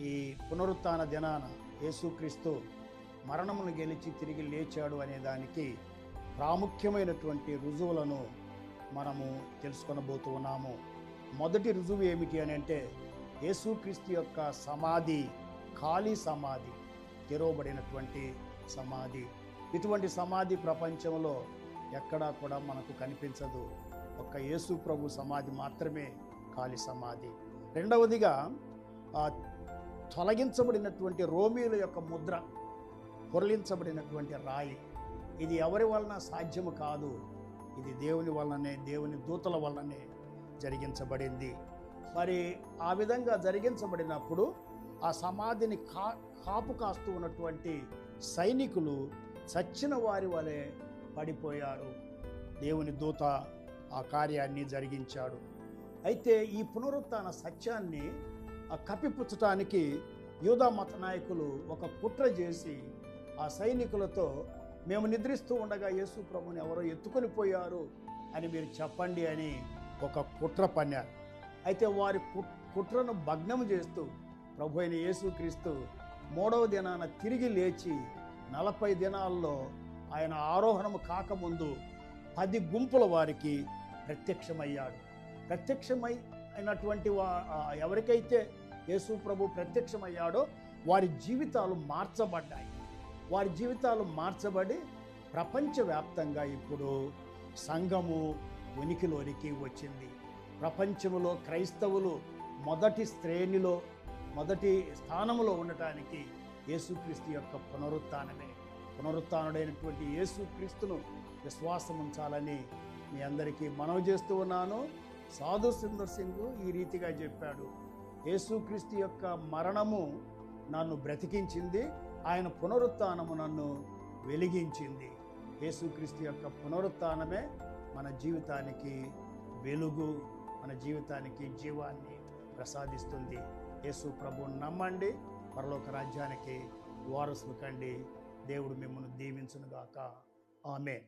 ఈ పునరుత్థాన దినాన యేసుక్రీస్తు మరణమును గెలిచి తిరిగి లేచాడు అనే దానికి ప్రాముఖ్యమైనటువంటి రుజువులను మనము తెలుసుకొనబోతూ ఉన్నాము. మొదటి రుజువు ఏమిటి అని అంటే, యేసుక్రీస్తు యొక్క సమాధి ఖాళీ సమాధి, తెరవబడినటువంటి సమాధి. ఇటువంటి సమాధి ప్రపంచంలో ఎక్కడా కూడా మనకు కనిపించదు. ఒక్క యేసు ప్రభు సమాధి మాత్రమే ఖాళీ సమాధి. రెండవదిగా తొలగించబడినటువంటి రోమీల యొక్క ముద్ర, పొరలించబడినటువంటి రాయి. ఇది ఎవరి వలన సాధ్యము కాదు, ఇది దేవుని వలననే, దేవుని దూతల వలననే జరిగించబడింది. మరి ఆ విధంగా జరిగించబడినప్పుడు ఆ సమాధిని కాపు కాస్తూ ఉన్నటువంటి సైనికులు చచ్చిన వారి వలె పడిపోయారు. దేవుని దూత ఆ కార్యాన్ని జరిగించాడు. అయితే ఈ పునరుత్థాన సత్యాన్ని కప్పిపుచ్చటానికి యూదా మత నాయకులు ఒక కుట్ర చేసి ఆ సైనికులతో, మేము నిద్రిస్తూ ఉండగా యేసు ప్రభుని ఎవరో ఎత్తుకొని పోయారు అని మీరు చెప్పండి అని ఒక కుట్ర పన్నారు. అయితే వారి కుట్రను భగ్నం చేస్తూ ప్రభు అయిన యేసుక్రీస్తు 3వ దినాన తిరిగి లేచి 40 దినాల్లో ఆయన ఆరోహణము కాకముందు 10 గుంపుల వారికి ప్రత్యక్షమయ్యాడు. అయినటువంటి ఎవరికైతే యేసు ప్రభు ప్రత్యక్షమయ్యాడో వారి జీవితాలు మార్చబడ్డాయి. వారి జీవితాలు మార్చబడి ప్రపంచవ్యాప్తంగా ఇప్పుడు సంఘము ఉనికిలోనికి వచ్చింది. ప్రపంచంలో క్రైస్తవులు మొదటి శ్రేణిలో, మొదటి స్థానంలో ఉండటానికి యేసుక్రీస్తు యొక్క పునరుత్థానుడైనటువంటి యేసుక్రీస్తును విశ్వాసం ఉంచాలని మీ అందరికీ మనవి చేస్తూ ఉన్నాను. సాధు సుందర్ సింగ్ ఈ రీతిగా చెప్పాడు, యేసుక్రీస్తు యొక్క మరణము నన్ను బ్రతికించింది, ఆయన పునరుత్థానము నన్ను వెలిగించింది. యేసుక్రీస్తు యొక్క పునరుత్థానమే మన జీవితానికి వెలుగు, మన జీవితానికి జీవాన్ని ప్రసాదిస్తుంది. యేసు ప్రభువుని నమ్మండి, పరలోక రాజ్యానికి వారసులు కండి. దేవుడు మిమ్మల్ని దీవించునుగాక. ఆమేన్.